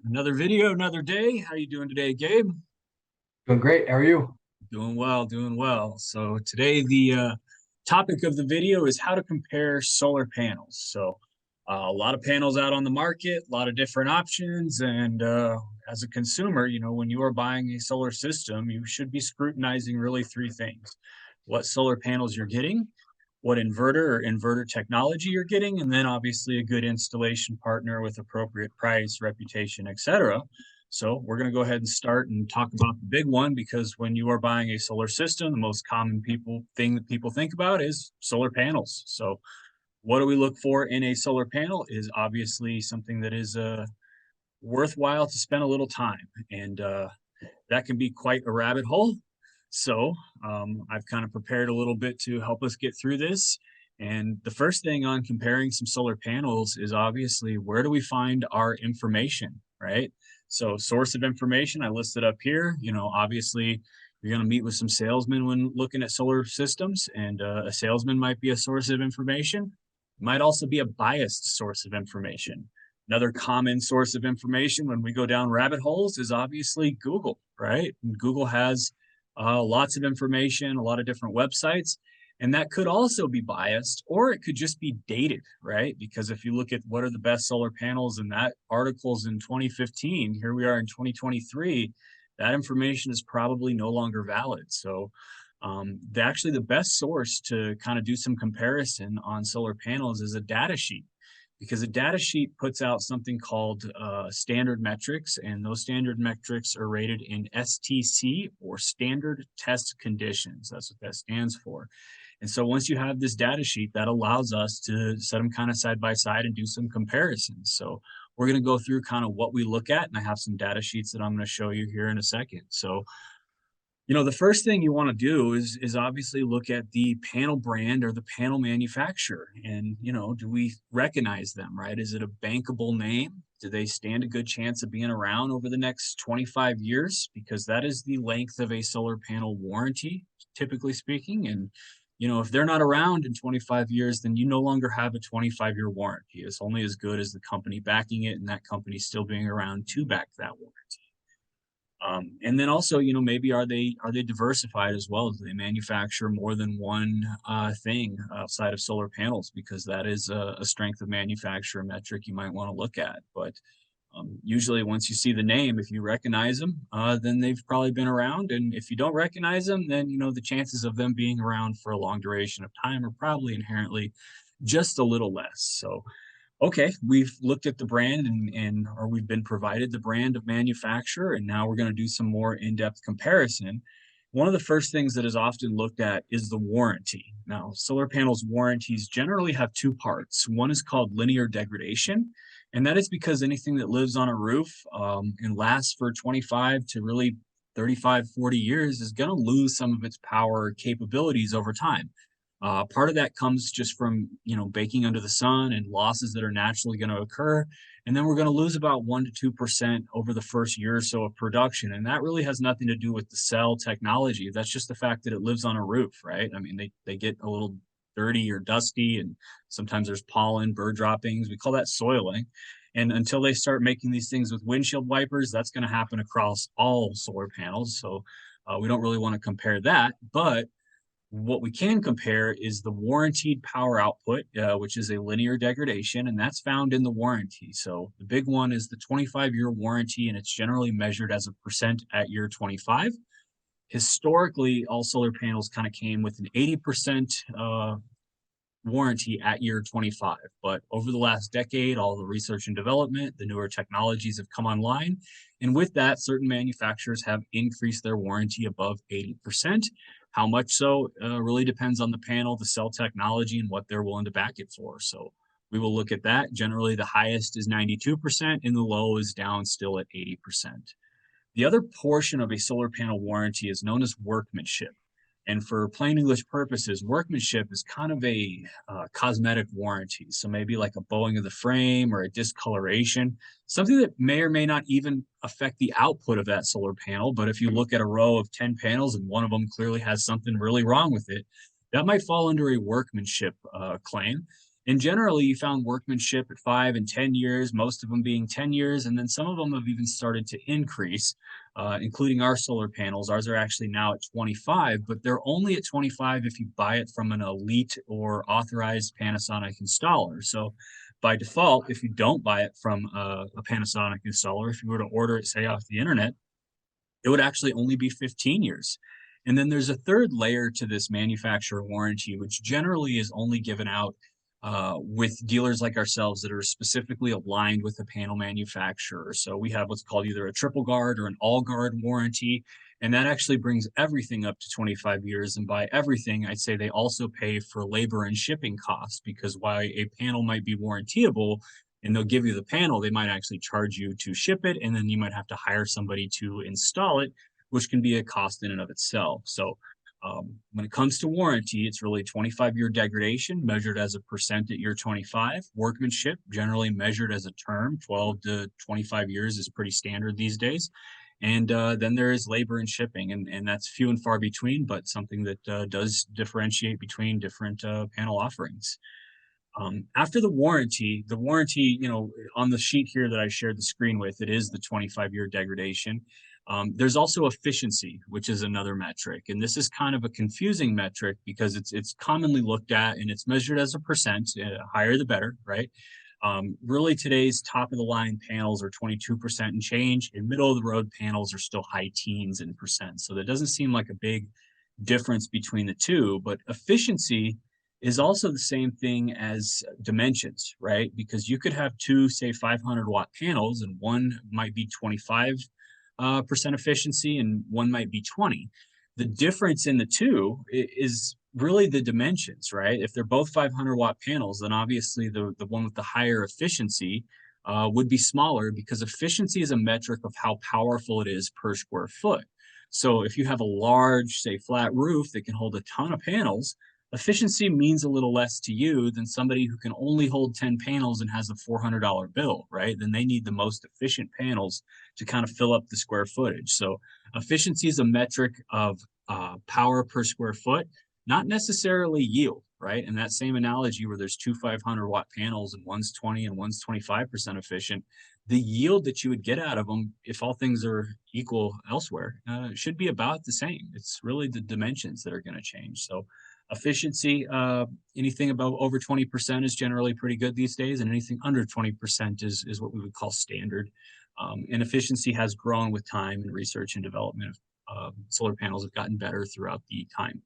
Another video, another day. How you doing today, Gabe? Doing great. How are you? Doing well, doing well. So today the topic of the video is how to compare solar panels. A lot of panels out on the market, a lot of different options, and as a consumer, when you are buying a solar system, you should be scrutinizing really three things: what solar panels you're getting, what inverter or inverter technology you're getting, and then obviously a good installation partner with appropriate price, reputation, etc. So we're going to go ahead and start and talk about the big one, because when you are buying a solar system, the most common thing that people think about is solar panels. So what do we look for in a solar panel is obviously something that is worthwhile to spend a little time. And that can be quite a rabbit hole. So I've kind of prepared a little bit to help us get through this. And the first thing on comparing some solar panels is obviously, where do we find our information, right? So source of information I listed up here. Obviously you're going to meet with some salesmen when looking at solar systems, and a salesman might be a source of information. It might also be a biased source of information. Another common source of information when we go down rabbit holes is obviously Google, right? And Google has lots of information, a lot of different websites, and that could also be biased, or it could just be dated, right? Because if you look at what are the best solar panels, and that article's in 2015, here we are in 2023, that information is probably no longer valid. So actually the best source to kind of do some comparison on solar panels is a data sheet, because a data sheet puts out something called standard metrics, and those standard metrics are rated in STC, or standard test conditions. That's what that stands for. And so once you have this data sheet, that allows us to set them kind of side by side and do some comparisons. So we're going to go through kind of what we look at, and I have some data sheets that I'm going to show you here in a second. So the first thing you want to do is obviously look at the panel brand or the panel manufacturer. And, do we recognize them, right? Is it a bankable name? Do they stand a good chance of being around over the next 25 years? Because that is the length of a solar panel warranty, typically speaking. And, if they're not around in 25 years, then you no longer have a 25-year warranty. It's only as good as the company backing it, and that company still being around to back that warranty. And then also, maybe are they diversified as well? Do they manufacture more than one thing outside of solar panels? Because that is a strength of manufacturer metric you might want to look at. But usually, once you see the name, if you recognize them, then they've probably been around. And if you don't recognize them, then the chances of them being around for a long duration of time are probably inherently just a little less. So okay, we've looked at the brand, or we've been provided the brand of manufacturer, and now we're going to do some more in-depth comparison. One of the first things that is often looked at is the warranty. Now, solar panels warranties generally have two parts. One is called linear degradation, and that is because anything that lives on a roof and lasts for 25 to really 35, 40 years is going to lose some of its power capabilities over time. Part of that comes just from baking under the sun and losses that are naturally going to occur, and then we're going to lose about 1 to 2% over the first year or so of production, and that really has nothing to do with the cell technology. That's just the fact that it lives on a roof, right? I mean, they get a little dirty or dusty, and sometimes there's pollen, bird droppings. We call that soiling. And until they start making these things with windshield wipers, that's going to happen across all solar panels. So we don't really want to compare that, but what we can compare is the warranted power output, which is a linear degradation, and that's found in the warranty. So the big one is the 25-year warranty, and it's generally measured as a percent at year 25. Historically, all solar panels kind of came with an 80% warranty at year 25. But over the last decade, all the research and development, the newer technologies have come online. And with that, certain manufacturers have increased their warranty above 80%. How much so really depends on the panel, the cell technology, and what they're willing to back it for. So we will look at that. Generally, the highest is 92%, and the low is down still at 80%. The other portion of a solar panel warranty is known as workmanship. And for plain English purposes, workmanship is kind of a cosmetic warranty. So maybe like a bowing of the frame or a discoloration, something that may or may not even affect the output of that solar panel. But if you look at a row of 10 panels and one of them clearly has something really wrong with it, that might fall under a workmanship claim. And generally, you found workmanship at 5 and 10 years, most of them being 10 years, and then some of them have even started to increase, including our solar panels. Ours are actually now at 25, but they're only at 25 if you buy it from an elite or authorized Panasonic installer. So by default, if you don't buy it from a Panasonic installer, if you were to order it, say, off the internet, it would actually only be 15 years. And then there's a third layer to this manufacturer warranty, which generally is only given out with dealers like ourselves that are specifically aligned with the panel manufacturer. So we have what's called either a triple guard or an all guard warranty. And that actually brings everything up to 25 years. And by everything, I'd say they also pay for labor and shipping costs, because while a panel might be warrantyable, and they'll give you the panel, they might actually charge you to ship it, and then you might have to hire somebody to install it, which can be a cost in and of itself. So when it comes to warranty, it's really 25-year degradation measured as a percent at year 25. Workmanship, generally measured as a term, 12 to 25 years is pretty standard these days. And then there is labor and shipping, and that's few and far between, but something that does differentiate between different panel offerings. After the warranty, on the sheet here that I shared the screen with, it is the 25-year degradation. There's also efficiency, which is another metric. And this is kind of a confusing metric because it's commonly looked at and it's measured as a percent, higher the better, right? Really today's top of the line panels are 22% and change, and middle of the road panels are still high teens in percent. So that doesn't seem like a big difference between the two, but efficiency is also the same thing as dimensions, right? Because you could have two, say, 500-watt panels, and one might be 25% efficiency and one might be 20. The difference in the two is really the dimensions, right? If they're both 500-watt panels, then obviously the one with the higher efficiency would be smaller, because efficiency is a metric of how powerful it is per square foot. So if you have a large, say, flat roof that can hold a ton of panels, efficiency means a little less to you than somebody who can only hold 10 panels and has a $400 bill, right? Then they need the most efficient panels to kind of fill up the square footage. So efficiency is a metric of power per square foot, not necessarily yield, right? And that same analogy where there's two 500-watt panels and one's 20 and one's 25% efficient, the yield that you would get out of them, if all things are equal elsewhere, should be about the same. It's really the dimensions that are going to change. So efficiency, anything above over 20% is generally pretty good these days, and anything under 20% is what we would call standard. And efficiency has grown with time, and research and development of solar panels have gotten better throughout the time.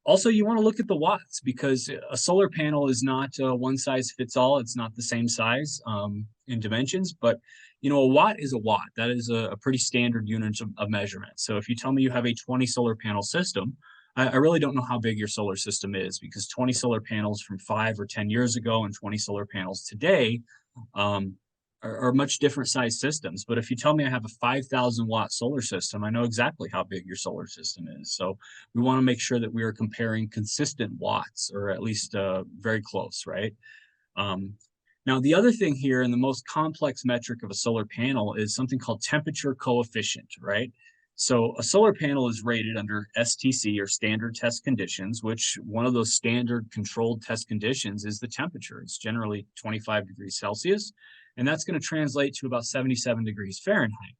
Also, you want to look at the watts, because a solar panel is not one size fits all. It's not the same size in dimensions, but a watt is a watt. That is a pretty standard unit of measurement. So if you tell me you have a 20 solar panel system, I really don't know how big your solar system is, because 20 solar panels from 5 or 10 years ago and 20 solar panels today are much different size systems. But if you tell me I have a 5,000-watt solar system, I know exactly how big your solar system is. So we want to make sure that we are comparing consistent watts, or at least very close, right? Now, the other thing here, and the most complex metric of a solar panel, is something called temperature coefficient, right? So a solar panel is rated under STC, or standard test conditions, which one of those standard controlled test conditions is the temperature. It's generally 25 degrees Celsius, and that's going to translate to about 77 degrees Fahrenheit.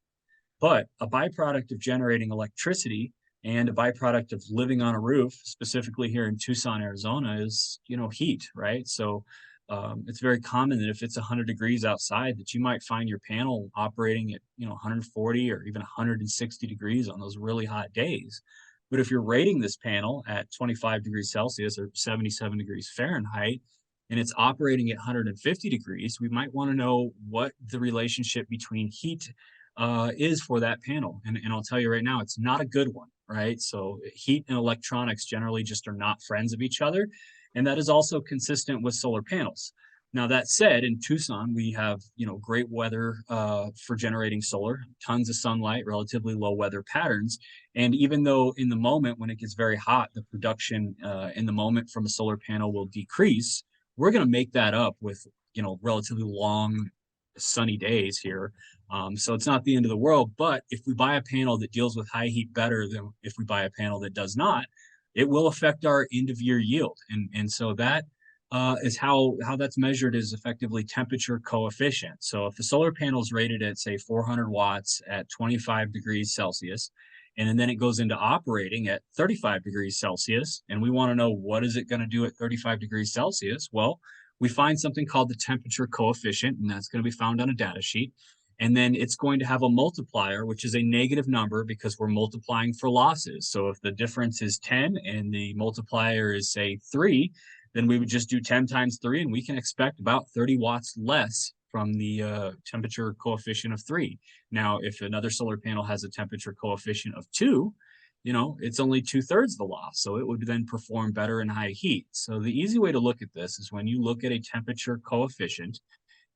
But a byproduct of generating electricity and a byproduct of living on a roof, specifically here in Tucson, Arizona, is, heat, right? So it's very common that if it's 100 degrees outside, that you might find your panel operating at 140 or even 160 degrees on those really hot days. But if you're rating this panel at 25 degrees Celsius or 77 degrees Fahrenheit, and it's operating at 150 degrees, we might want to know what the relationship between heat is for that panel. And I'll tell you right now, it's not a good one, right? So heat and electronics generally just are not friends of each other. And that is also consistent with solar panels. Now, that said, in Tucson, we have, great weather for generating solar, tons of sunlight, relatively low weather patterns. And even though in the moment when it gets very hot, the production in the moment from a solar panel will decrease, we're going to make that up with, relatively long sunny days here. So it's not the end of the world. But if we buy a panel that deals with high heat better than if we buy a panel that does not, it will affect our end of year yield. And so that is how that's measured is effectively temperature coefficient. So if the solar panel is rated at say 400 watts at 25 degrees Celsius, and then it goes into operating at 35 degrees Celsius, and we want to know what is it going to do at 35 degrees Celsius? Well, we find something called the temperature coefficient, and that's going to be found on a data sheet. And then it's going to have a multiplier, which is a negative number because we're multiplying for losses. So if the difference is 10 and the multiplier is say 3, then we would just do 10 times 3, and we can expect about 30 watts less from the temperature coefficient of 3. Now, if another solar panel has a temperature coefficient of 2, it's only 2/3 the loss. So it would then perform better in high heat. So the easy way to look at this is when you look at a temperature coefficient,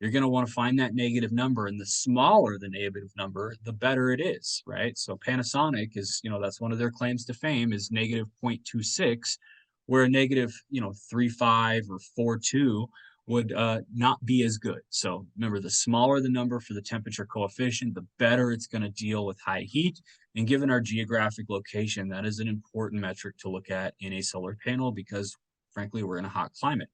you're going to want to find that negative number, and the smaller the negative number, the better it is, right? So Panasonic is, that's one of their claims to fame is negative 0.26, where a negative, 3.5 or 4.2 would not be as good. So remember, the smaller the number for the temperature coefficient, the better it's going to deal with high heat. And given our geographic location, that is an important metric to look at in a solar panel because, frankly, we're in a hot climate.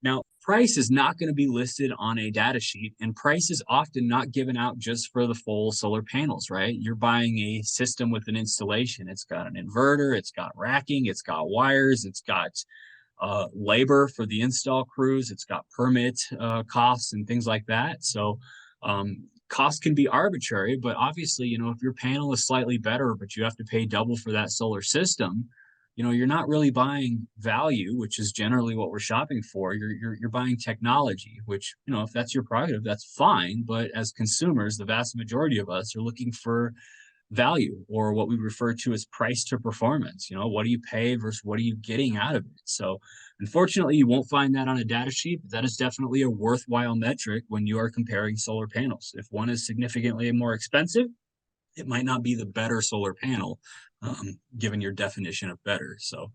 Now, price is not going to be listed on a data sheet, and price is often not given out just for the full solar panels, right? You're buying a system with an installation. It's got an inverter, it's got racking, it's got wires, it's got labor for the install crews, it's got permit costs and things like that. So cost can be arbitrary, but obviously, if your panel is slightly better, but you have to pay double for that solar system, you're not really buying value, which is generally what we're shopping for. You're buying technology, which, if that's your prerogative, that's fine. But as consumers, the vast majority of us are looking for value, or what we refer to as price to performance. What do you pay versus what are you getting out of it? So unfortunately, you won't find that on a data sheet, but that is definitely a worthwhile metric when you are comparing solar panels. If one is significantly more expensive, it might not be the better solar panel, given your definition of better. So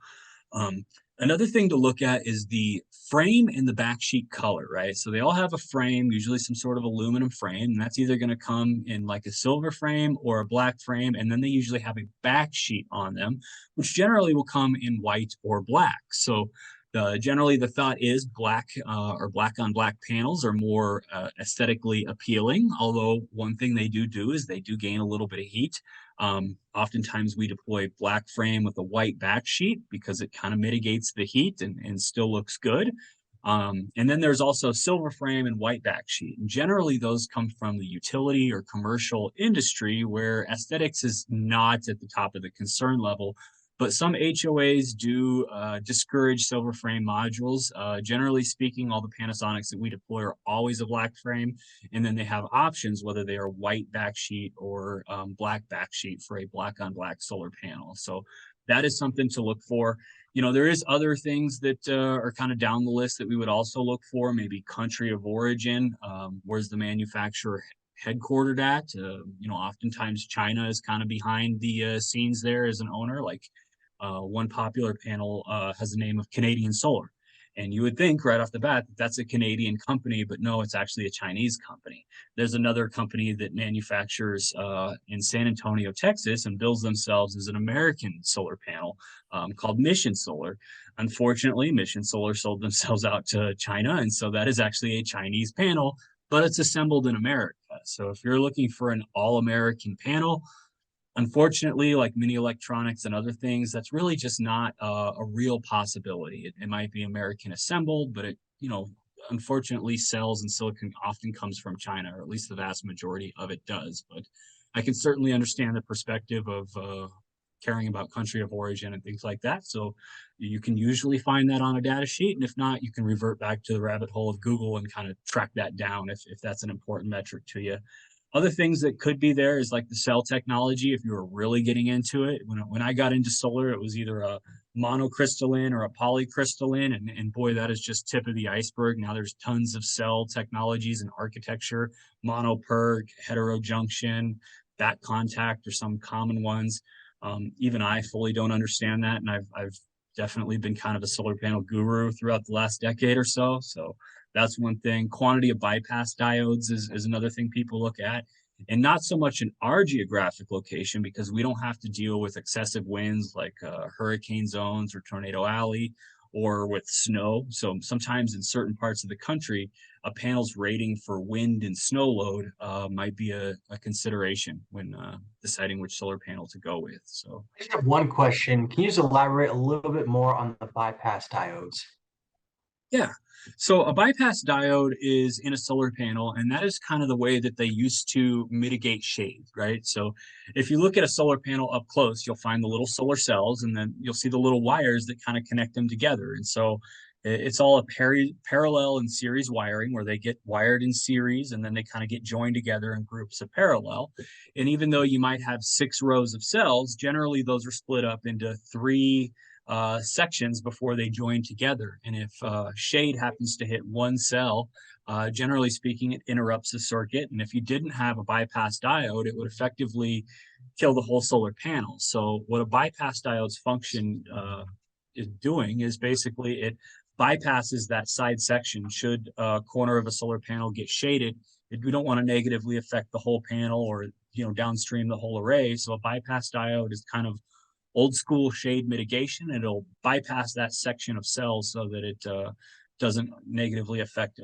another thing to look at is the frame and the backsheet color, right? So they all have a frame, usually some sort of aluminum frame, and that's either going to come in like a silver frame or a black frame, and then they usually have a backsheet on them, which generally will come in white or black. So generally the thought is black or black on black panels are more aesthetically appealing, although one thing they do is they do gain a little bit of heat. Oftentimes we deploy black frame with a white back sheet because it kind of mitigates the heat and still looks good. And then there's also silver frame and white back sheet. And generally those come from the utility or commercial industry where aesthetics is not at the top of the concern level. But some HOAs do discourage silver frame modules. Generally speaking, all the Panasonics that we deploy are always a black frame, and then they have options whether they are white backsheet or black backsheet for a black on black solar panel. So that is something to look for. There is other things that are kind of down the list that we would also look for, maybe country of origin. Where's the manufacturer headquartered at? Oftentimes China is kind of behind the scenes there as an owner. Like one popular panel has the name of Canadian Solar. And you would think right off the bat that that's a Canadian company, but no, it's actually a Chinese company. There's another company that manufactures in San Antonio, Texas, and bills themselves as an American solar panel called Mission Solar. Unfortunately, Mission Solar sold themselves out to China, and so that is actually a Chinese panel, but it's assembled in America. So if you're looking for an all-American panel, unfortunately, like many electronics and other things, that's really just not a real possibility. It might be American assembled, but it, unfortunately, cells and silicon often comes from China, or at least the vast majority of it does. But I can certainly understand the perspective of caring about country of origin and things like that. So you can usually find that on a data sheet. And if not, you can revert back to the rabbit hole of Google and kind of track that down if that's an important metric to you. Other things that could be there is like the cell technology. If you were really getting into it, when I got into solar, it was either a monocrystalline or a polycrystalline, and boy, that is just tip of the iceberg. Now there's tons of cell technologies and architecture, monoperg, heterojunction, back contact are some common ones. Even I fully don't understand that, and I've definitely been kind of a solar panel guru throughout the last decade or so. So that's one thing. Quantity of bypass diodes is another thing people look at. And not so much in our geographic location because we don't have to deal with excessive winds like hurricane zones or tornado alley. or with snow. So sometimes in certain parts of the country, a panel's rating for wind and snow load might be a consideration when deciding which solar panel to go with. So I just have one question. Can you just elaborate a little bit more on the bypass diodes? yeah. So a bypass diode is in a solar panel, and that is kind of the way that they used to mitigate shade, right? So if you look at a solar panel up close, you'll find the little solar cells, and then you'll see the little wires that kind of connect them together. And so it's all a parallel and series wiring where they get wired in series, and then they kind of get joined together in groups of parallel. And even though you might have 6 rows of cells, generally those are split up into 3 sections before they join together. And if shade happens to hit one cell, generally speaking, it interrupts the circuit. And if you didn't have a bypass diode, it would effectively kill the whole solar panel. So what a bypass diode's function is doing is basically it bypasses that side section. Should a corner of a solar panel get shaded, we don't want to negatively affect the whole panel or downstream the whole array. So a bypass diode is kind of old school shade mitigation. It'll bypass that section of cells so that it doesn't negatively affect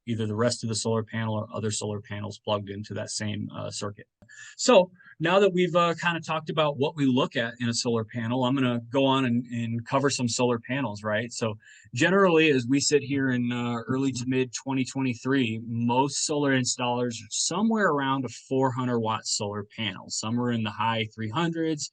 either the rest of the solar panel or other solar panels plugged into that same circuit. So now that we've kind of talked about what we look at in a solar panel, I'm going to go on and cover some solar panels, right? So generally, as we sit here in early to mid 2023, most solar installers are somewhere around a 400-watt solar panel. Some are in the high 300s.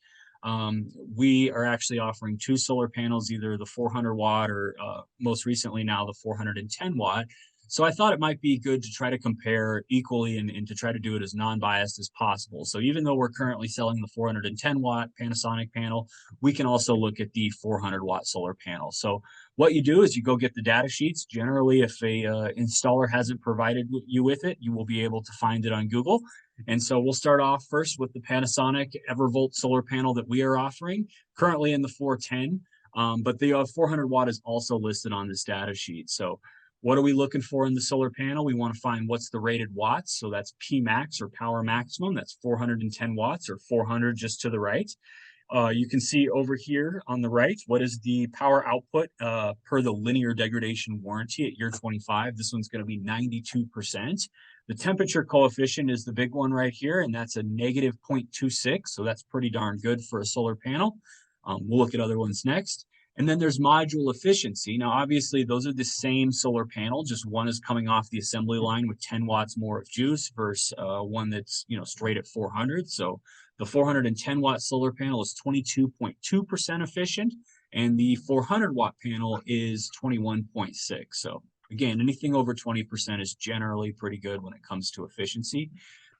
We are actually offering 2 solar panels, either the 400-watt or most recently now the 410-watt. So I thought it might be good to try to compare equally and to try to do it as non-biased as possible. So even though we're currently selling the 410-watt Panasonic panel, we can also look at the 400-watt solar panel. So what you do is you go get the data sheets. Generally, if a installer hasn't provided you with it, you will be able to find it on Google. And so we'll start off first with the Panasonic Evervolt solar panel that we are offering, currently in the 410, but the 400 watt is also listed on this data sheet. So what are we looking for in the solar panel? We want to find what's the rated watts. So that's P max or power maximum. That's 410 watts or 400 just to the right. You can see over here on the right, what is the power output per the linear degradation warranty at year 25. This one's going to be 92%. The temperature coefficient is the big one right here, and that's a negative 0.26. So that's pretty darn good for a solar panel. We'll look at other ones next. And then there's module efficiency. Now, obviously, those are the same solar panel, just one is coming off the assembly line with 10 watts more of juice versus one that's straight at 400. So the 410-watt solar panel is 22.2% efficient, and the 400-watt panel is 21.6. So again, anything over 20% is generally pretty good when it comes to efficiency.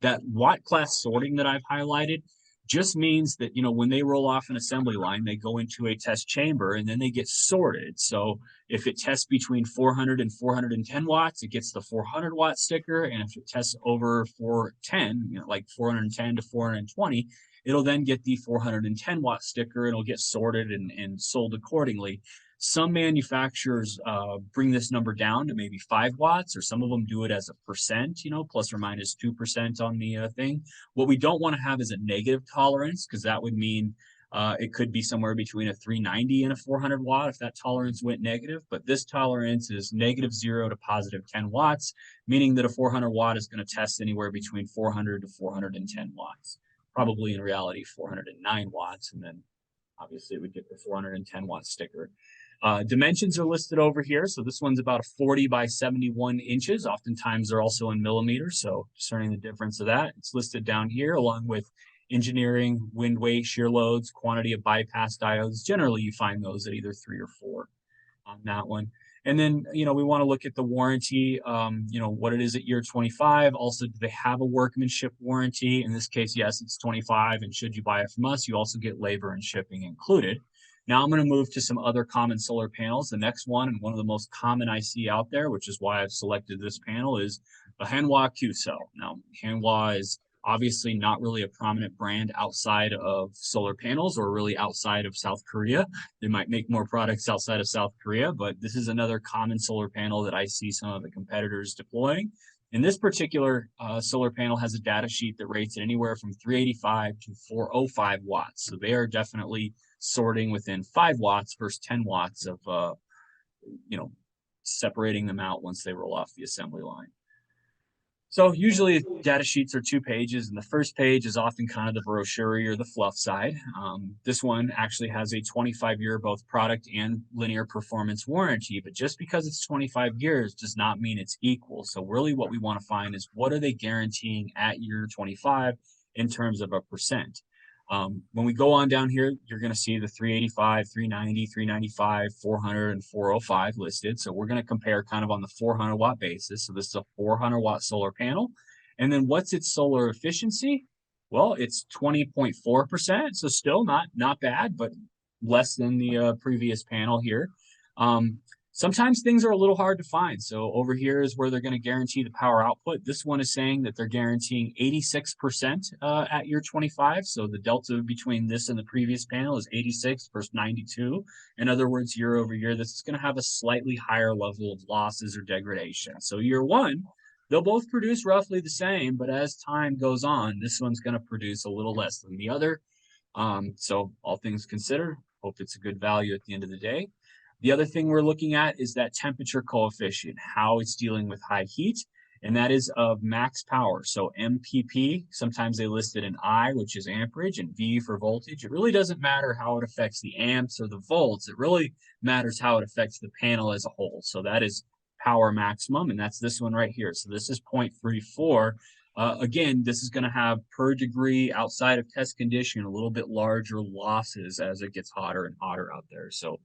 That watt class sorting that I've highlighted just means that, when they roll off an assembly line, they go into a test chamber and then they get sorted. So if it tests between 400 and 410 watts, it gets the 400-watt sticker. And if it tests over 410, like 410 to 420, it'll then get the 410-watt sticker. It'll get sorted and sold accordingly. Some manufacturers bring this number down to maybe 5 watts, or some of them do it as a percent, plus or minus 2% on the thing. What we don't want to have is a negative tolerance, because that would mean it could be somewhere between a 390 and a 400 watt if that tolerance went negative. But this tolerance is -0 to +10 watts, meaning that a 400 watt is going to test anywhere between 400 to 410 watts. Probably in reality 409 watts, and then obviously we get the 410-watt sticker. Dimensions are listed over here. So this one's about a 40 by 71 inches. Oftentimes they're also in millimeters. So discerning the difference of that, it's listed down here along with engineering, wind weight, shear loads, quantity of bypass diodes. Generally, you find those at either 3 or 4 on that one. And then, we want to look at the warranty, what it is at year 25. Also, do they have a workmanship warranty? In this case, yes, it's 25. And should you buy it from us, you also get labor and shipping included. Now I'm going to move to some other common solar panels. The next one, and one of the most common I see out there, which is why I've selected this panel, is a Hanwha Q-cell. Now, Hanwha is obviously not really a prominent brand outside of solar panels or really outside of South Korea. They might make more products outside of South Korea, but this is another common solar panel that I see some of the competitors deploying. And this particular solar panel has a data sheet that rates it anywhere from 385 to 405 watts. So they are definitely sorting within 5 watts versus 10 watts of you know, separating them out once they roll off the assembly line. So usually data sheets are 2 pages, and the first page is often kind of the brochure or the fluff side. This one actually has a 25-year both product and linear performance warranty, but just because it's 25 years does not mean it's equal. So really what we want to find is what are they guaranteeing at year 25 in terms of a percent. When we go on down here, you're going to see the 385, 390, 395, 400, and 405 listed. So we're going to compare kind of on the 400 watt basis. So this is a 400 watt solar panel. And then what's its solar efficiency? Well, it's 20.4%. So still not bad, but less than the previous panel here. Sometimes things are a little hard to find. So over here is where they're going to guarantee the power output. This one is saying that they're guaranteeing 86% at year 25. So the delta between this and the previous panel is 86 versus 92. In other words, year over year, this is going to have a slightly higher level of losses or degradation. So year one, they'll both produce roughly the same, but as time goes on, this one's going to produce a little less than the other. So all things considered, hope it's a good value at the end of the day. The other thing we're looking at is that temperature coefficient, how it's dealing with high heat, and that is of max power. So MPP, sometimes they list it in I, which is amperage, and V for voltage. It really doesn't matter how it affects the amps or the volts. It really matters how it affects the panel as a whole. So that is power maximum, and that's this one right here. So this is 0.34. Again, this is going to have per degree outside of test condition, a little bit larger losses as it gets hotter and hotter out there. So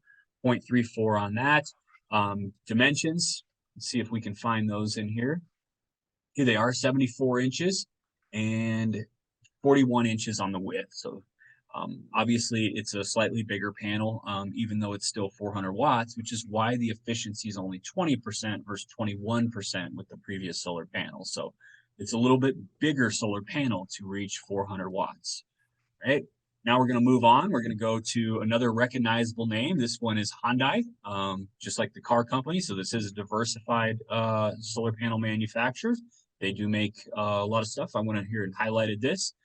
0.34 on that. Dimensions, let's see if we can find those in here. Here they are, 74 inches and 41 inches on the width. So obviously it's a slightly bigger panel, even though it's still 400 watts, which is why the efficiency is only 20% versus 21% with the previous solar panel. So it's a little bit bigger solar panel to reach 400 watts, right? Now we're going to move on. We're going to go to another recognizable name. This one is Hyundai, just like the car company. So this is a diversified solar panel manufacturer. They do make a lot of stuff. I went in here and highlighted this.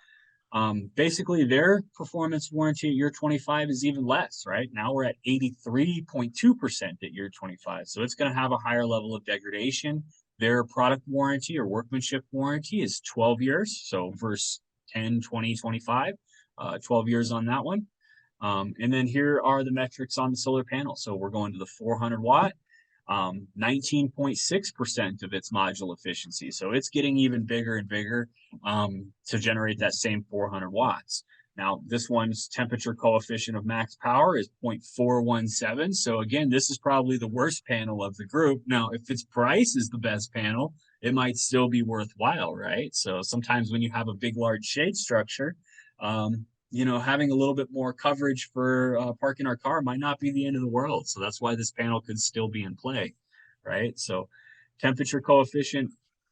Basically, their performance warranty at year 25 is even less, right? Now we're at 83.2% at year 25. So it's going to have a higher level of degradation. Their product warranty or workmanship warranty is 12 years. So versus 10, 20, 25. 12 years on that one. And then here are the metrics on the solar panel. So we're going to the 400 watt, 19.6% of its module efficiency. So it's getting even bigger and bigger to generate that same 400 watts. Now, this one's temperature coefficient of max power is 0.417. So again, this is probably the worst panel of the group. Now, if its price is the best panel, it might still be worthwhile, right? So sometimes when you have a big, large shade structure, you know, having a little bit more coverage for parking our car might not be the end of the world. So that's why this panel could still be in play, right? So temperature coefficient,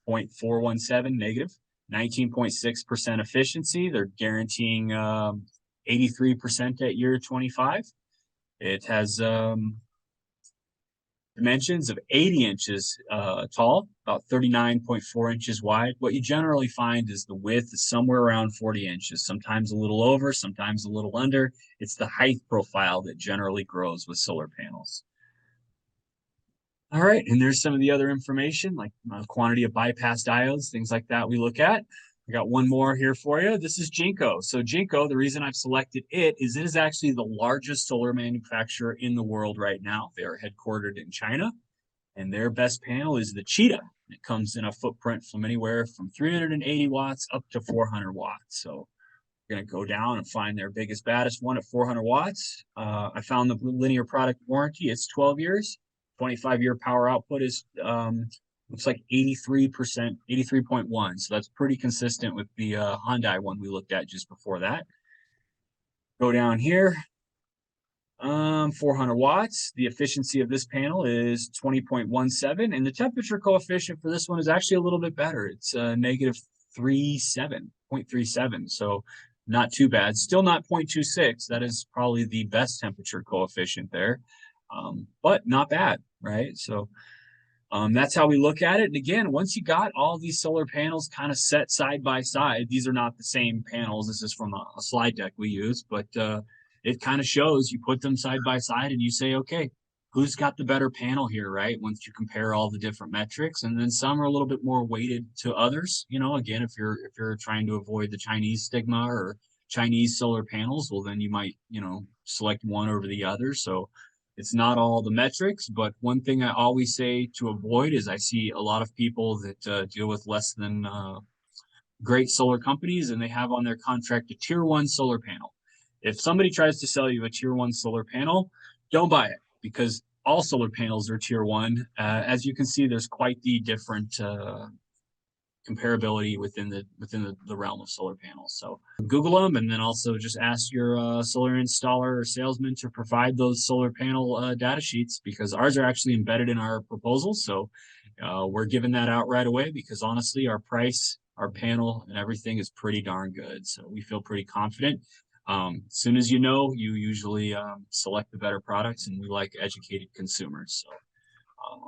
0.417 negative, 19.6% efficiency. They're guaranteeing 83% at year 25. It has dimensions of 80 inches tall, about 39.4 inches wide. What you generally find is the width is somewhere around 40 inches, sometimes a little over, sometimes a little under. It's the height profile that generally grows with solar panels. All right, and there's some of the other information like quantity of bypass diodes, things like that we look at. I got one more here for you. This is Jinko. So Jinko, the reason I've selected it is actually the largest solar manufacturer in the world right now. They are headquartered in China, and their best panel is the Cheetah. It comes in a footprint from anywhere from 380 watts up to 400 watts. So we're going to go down and find their biggest, baddest one at 400 watts. I found the linear product warranty. It's 12 years. 25-year power output is looks like 83%, 83.1. So that's pretty consistent with the Hyundai one we looked at just before that. Go down here, 400 watts. The efficiency of this panel is 20.17, and the temperature coefficient for this one is actually a little bit better. It's negative 0.37. So not too bad. Still not 0.26. That is probably the best temperature coefficient there, but not bad, right? So that's how we look at it. And again, once you got all these solar panels kind of set side by side, these are not the same panels. This is from a slide deck we use, but it kind of shows, you put them side by side and you say, okay, who's got the better panel here, right? Once you compare all the different metrics, and then some are a little bit more weighted to others. You know, again, if you're trying to avoid the Chinese stigma or Chinese solar panels, well, then you might, you know, select one over the other. So it's not all the metrics, but one thing I always say to avoid is I see a lot of people that deal with less than great solar companies, and they have on their contract a tier one solar panel. If somebody tries to sell you a tier one solar panel, don't buy it, because all solar panels are tier one. As you can see, there's quite the different comparability within the realm of solar panels. So Google them, and then also just ask your solar installer or salesman to provide those solar panel data sheets, because ours are actually embedded in our proposals. So we're giving that out right away, because honestly, our price, our panel, and everything is pretty darn good. So we feel pretty confident. As soon as you know, you usually select the better products, and we like educated consumers. So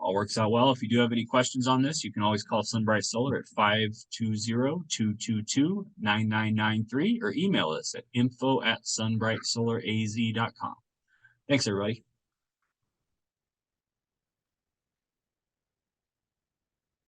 all works out well. If you do have any questions on this, you can always call Sunbright Solar at 520-222-9993 or email us at info@sunbrightsolaraz.com. Thanks, everybody.